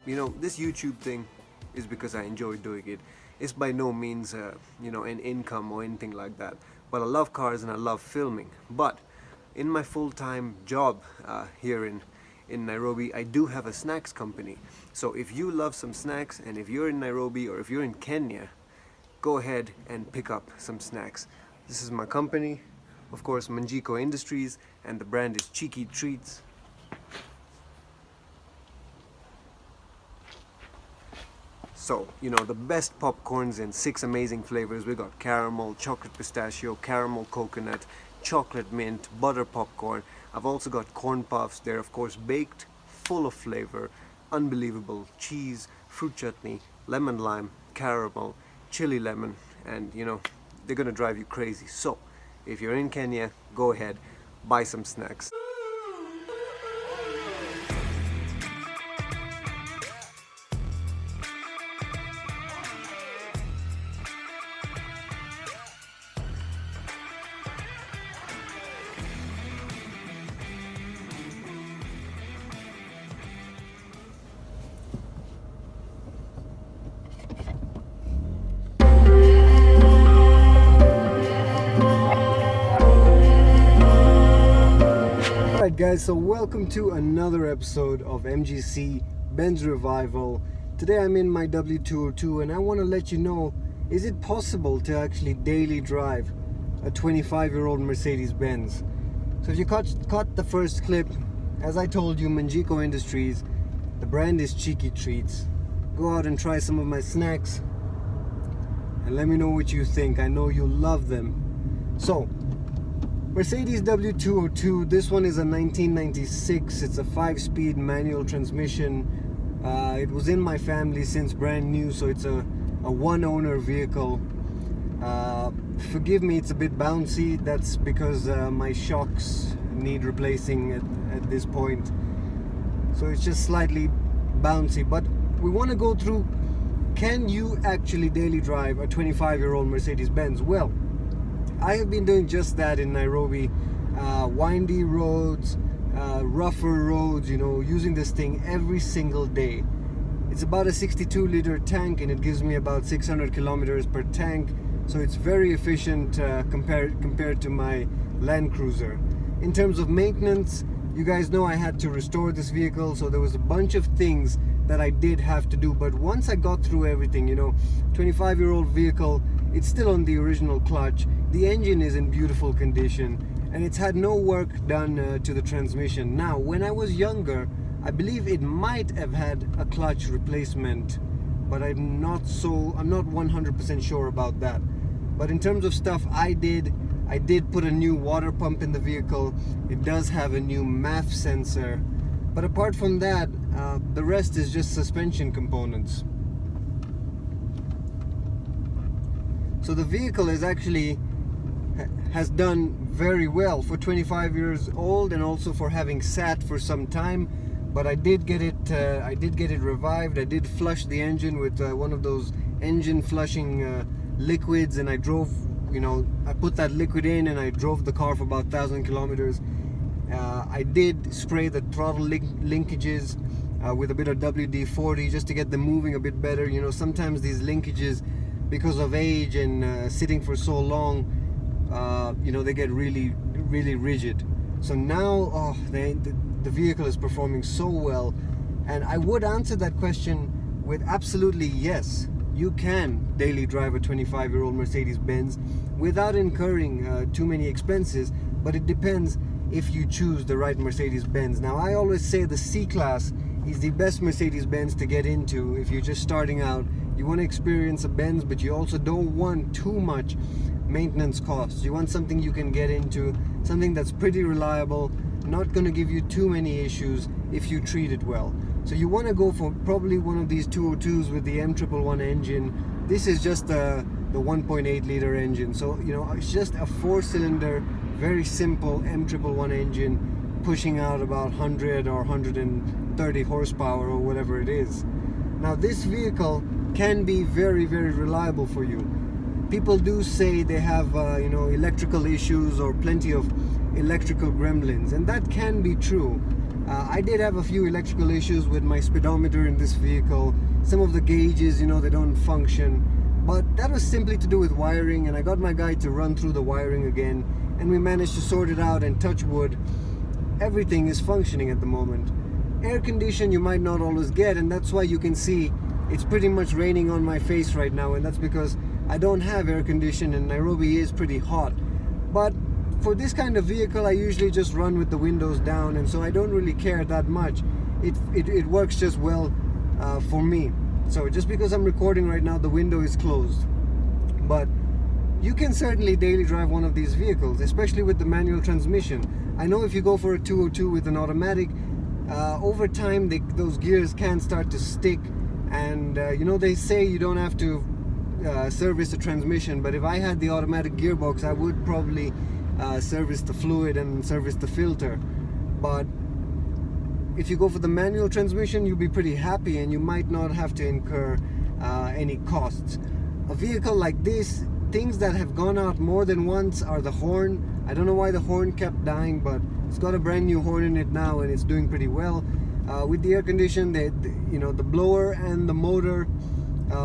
This YouTube thing is because I enjoy doing it. It's by no means, an income or anything like that. But I love cars and I love filming. But in my full-time job here in Nairobi, I do have a snacks company. So if you love some snacks, and if you're in Nairobi or if you're in Kenya, go ahead and pick up some snacks. This is my company, of course, Manjiko Industries, and the brand is Cheeky Treats. So, the best popcorns in 6 amazing flavors. We got caramel, chocolate pistachio, caramel coconut, chocolate mint, butter popcorn. I've also got corn puffs. They're of course baked, full of flavor, unbelievable. Cheese, fruit chutney, lemon lime, caramel, chili lemon, and they're gonna drive you crazy. So, if you're in Kenya, go ahead, buy some snacks. Alright guys, so welcome to another episode of MGC Benz Revival. Today I'm in my W202 and I want to let you know, is it possible to actually daily drive a 25-year-old Mercedes-Benz? So if you caught the first clip, as I told you, Manjiko Industries, the brand is Cheeky Treats. Go out and try some of my snacks and let me know what you think. I know you'll love them. So, Mercedes W202, this one is a 1996, it's a 5-speed manual transmission. It was in my family since brand new, so it's a one-owner vehicle. Forgive me, it's a bit bouncy. That's because my shocks need replacing at this point. So it's just slightly bouncy, but we want to go through, can you actually daily drive a 25-year-old Mercedes-Benz? Well, I have been doing just that in Nairobi. Windy roads, rougher roads, using this thing every single day. It's about a 62-liter tank and it gives me about 600 kilometers per tank, so it's very efficient compared to my Land Cruiser. In terms of maintenance, you guys know I had to restore this vehicle, so there was a bunch of things that I did have to do, but once I got through everything, 25-year-old vehicle, it's still on the original clutch. The engine is in beautiful condition and it's had no work done to the transmission. Now, when I was younger, I believe it might have had a clutch replacement, but I'm not 100% sure about that. But in terms of stuff I did put a new water pump in the vehicle. It does have a new MAF sensor. But apart from that, the rest is just suspension components. So the vehicle has done very well for 25 years old, and also for having sat for some time. But I did get it revived. I did flush the engine with one of those engine flushing liquids, and I drove. I put that liquid in and I drove the car for about 1,000 kilometers. I did spray the throttle linkages with a bit of WD-40 just to get them moving a bit better. Sometimes these linkages, because of age and sitting for so long, they get really, really rigid. So now, the vehicle is performing so well, and I would answer that question with absolutely yes. You can daily drive a 25-year-old Mercedes-Benz without incurring too many expenses, but it depends if you choose the right Mercedes-Benz. Now, I always say the C-Class is the best Mercedes-Benz to get into if you're just starting out. You want to experience a Benz, but you also don't want too much maintenance costs. You want something you can get into, something that's pretty reliable, not going to give you too many issues if you treat it well. So you want to go for probably one of these 202s with the M111 engine. This is just the 1.8 liter engine. So, it's just a 4-cylinder, very simple M111 engine pushing out about 100 or 130 horsepower or whatever it is. Now, this vehicle can be very, very reliable for you. People do say they have electrical issues or plenty of electrical gremlins, and that can be true, I did have a few electrical issues with my speedometer in this vehicle. Some of the gauges, they don't function. But that was simply to do with wiring, and I got my guy to run through the wiring again, and we managed to sort it out, and touch wood, everything is functioning at the moment. Air condition you might not always get, and that's why you can see it's pretty much raining on my face right now, and that's because I don't have air condition and Nairobi is pretty hot. But for this kind of vehicle I usually just run with the windows down, and so I don't really care that much. It works just well for me. So just because I'm recording right now, the window is closed. But you can certainly daily drive one of these vehicles, especially with the manual transmission. I know if you go for a 202 with an automatic, over time those gears can start to stick, and they say you don't have to service the transmission, but if I had the automatic gearbox I would probably service the fluid and service the filter. But if you go for the manual transmission, you'll be pretty happy, and you might not have to incur any costs. A vehicle like this, things that have gone out more than once are the horn. I don't know why the horn kept dying, but it's got a brand new horn in it now, and it's doing pretty well. With the air condition, the blower and the motor,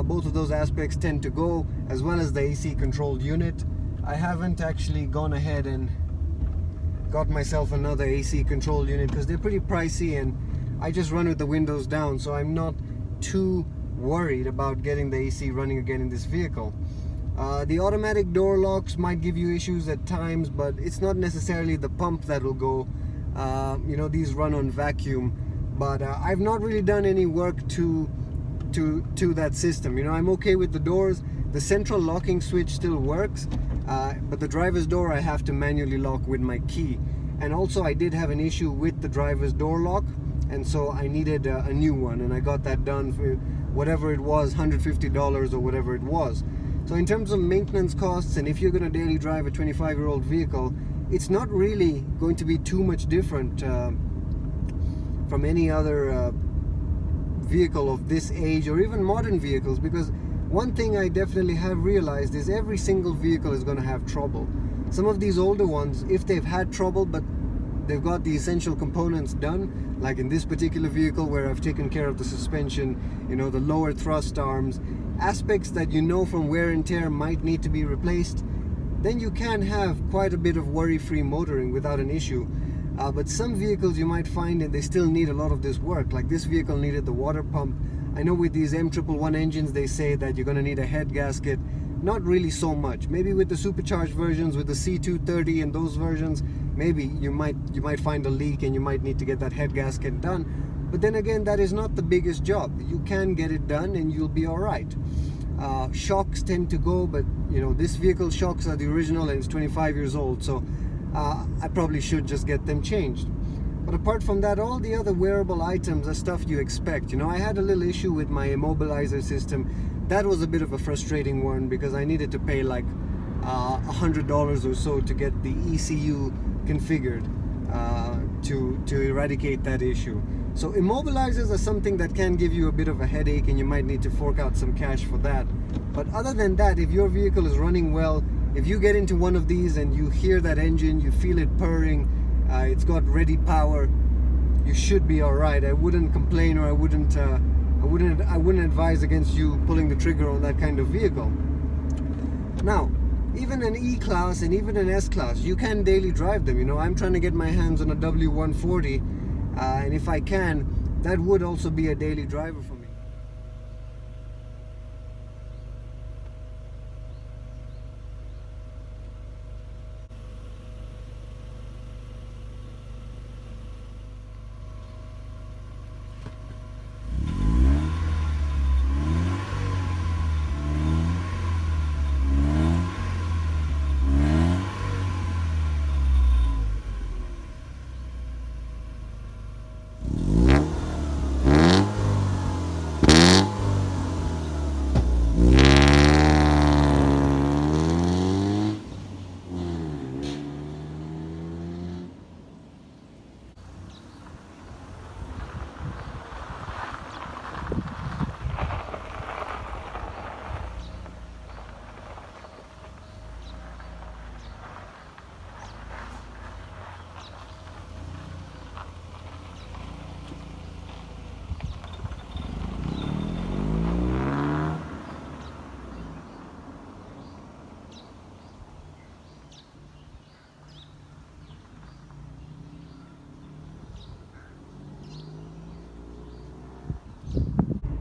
both of those aspects tend to go, as well as the AC controlled unit. I haven't actually gone ahead and got myself another AC control unit because they're pretty pricey, and I just run with the windows down, so I'm not too worried about getting the AC running again in this vehicle. The automatic door locks might give you issues at times, but it's not necessarily the pump that will go. These run on vacuum, but I've not really done any work to that system. I'm okay with the doors. The central locking switch still works, but the driver's door I have to manually lock with my key. And also I did have an issue with the driver's door lock, and so I needed a new one, and I got that done for whatever it was, $150 or whatever it was. So in terms of maintenance costs, and if you're going to daily drive a 25-year-old vehicle, it's not really going to be too much different from any other vehicle of this age, or even modern vehicles, because one thing I definitely have realized is every single vehicle is going to have trouble. Some of these older ones, if they've had trouble but they've got the essential components done, like in this particular vehicle where I've taken care of the suspension, the lower thrust arms, aspects that from wear and tear might need to be replaced, then you can have quite a bit of worry-free motoring without an issue. But some vehicles you might find that they still need a lot of this work. Like this vehicle needed the water pump. I know with these M111 engines they say that you're going to need a head gasket. Not really so much. Maybe with the supercharged versions, with the C230 and those versions, maybe you might find a leak and you might need to get that head gasket done. But then again, that is not the biggest job. You can get it done and you'll be alright. Shocks tend to go, but this vehicle shocks are the original and it's 25 years old, so I probably should just get them changed. But apart from that, all the other wearable items are stuff you expect. I had a little issue with my Immobilizer system. That was a bit of a frustrating one because I needed to pay like $100 or so to get the ECU configured to eradicate that issue. So immobilizers are something that can give you a bit of a headache, and you might need to fork out some cash for that. But other than that, if your vehicle is running well, if you get into one of these and you hear that engine, you feel it purring, it's got ready power, you should be all right. I wouldn't complain, or I wouldn't advise against you pulling the trigger on that kind of vehicle. Now, even an E-Class and even an S-Class, you can daily drive them. I'm trying to get my hands on a W202, and if I can, that would also be a daily driver for me.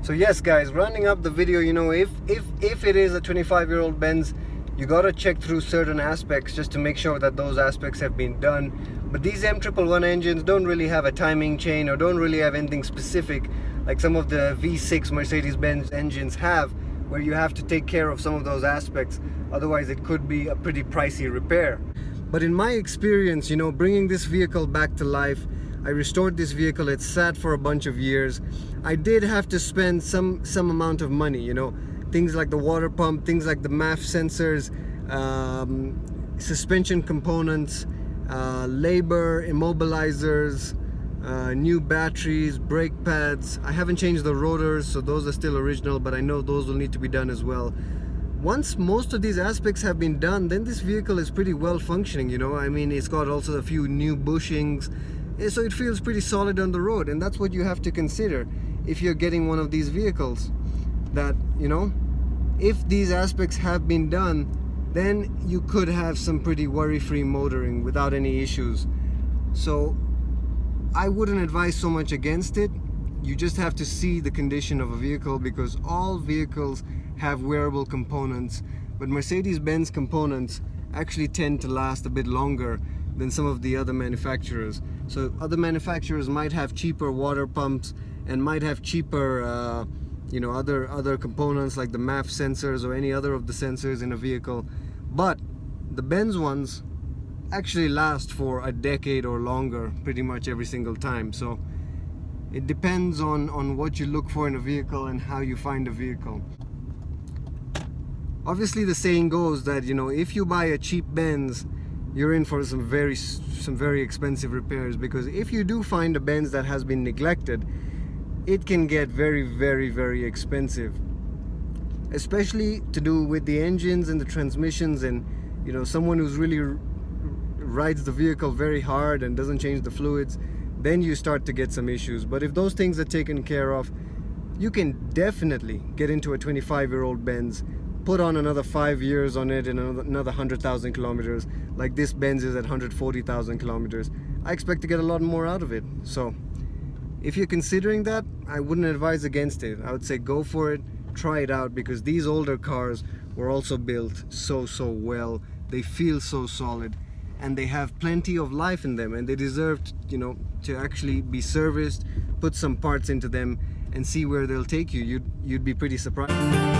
So yes guys, rounding up the video, you know, if it is a 25-year-old Benz, you gotta check through certain aspects just to make sure that those aspects have been done. But these M111 engines don't really have a timing chain or don't really have anything specific like some of the V6 Mercedes-Benz engines have, where you have to take care of some of those aspects. Otherwise it could be a pretty pricey repair. But in my experience, you know, bringing this vehicle back to life, I restored this vehicle. It sat for a bunch of years. I did have to spend some amount of money, you know, things like the water pump, things like the MAF sensors, suspension components, labor, immobilizers, new batteries, brake pads. I haven't changed the rotors, so those are still original, but I know those will need to be done as well. Once most of these aspects have been done, then this vehicle is pretty well functioning, you know. I mean, it's got also a few new bushings, so it feels pretty solid on the road. And that's what you have to consider if you're getting one of these vehicles, that, you know, if these aspects have been done, then you could have some pretty worry-free motoring without any issues. So I wouldn't advise so much against it. You just have to see the condition of a vehicle, because all vehicles have wearable components, but Mercedes-Benz components actually tend to last a bit longer than some of the other manufacturers. So other manufacturers might have cheaper water pumps and might have cheaper you know, other components like the MAF sensors or any other of the sensors in a vehicle, but the Benz ones actually last for a decade or longer pretty much every single time. So it depends on what you look for in a vehicle and how you find a vehicle. Obviously the saying goes that, you know, if you buy a cheap Benz, you're in for some very expensive repairs, because if you do find a Benz that has been neglected, it can get very expensive, especially to do with the engines and the transmissions. And, you know, someone who's really rides the vehicle very hard and doesn't change the fluids, then you start to get some issues. But if those things are taken care of, you can definitely get into a 25-year-old Benz, put on another 5 years on it and another 100,000 kilometers, like this Benz is at 140,000 kilometers. I expect to get a lot more out of it. So if you're considering that, I wouldn't advise against it. I would say go for it, try it out, because these older cars were also built so well. They feel so solid, and they have plenty of life in them, and they deserve, you know, to actually be serviced, put some parts into them, and see where they'll take you. You'd be pretty surprised.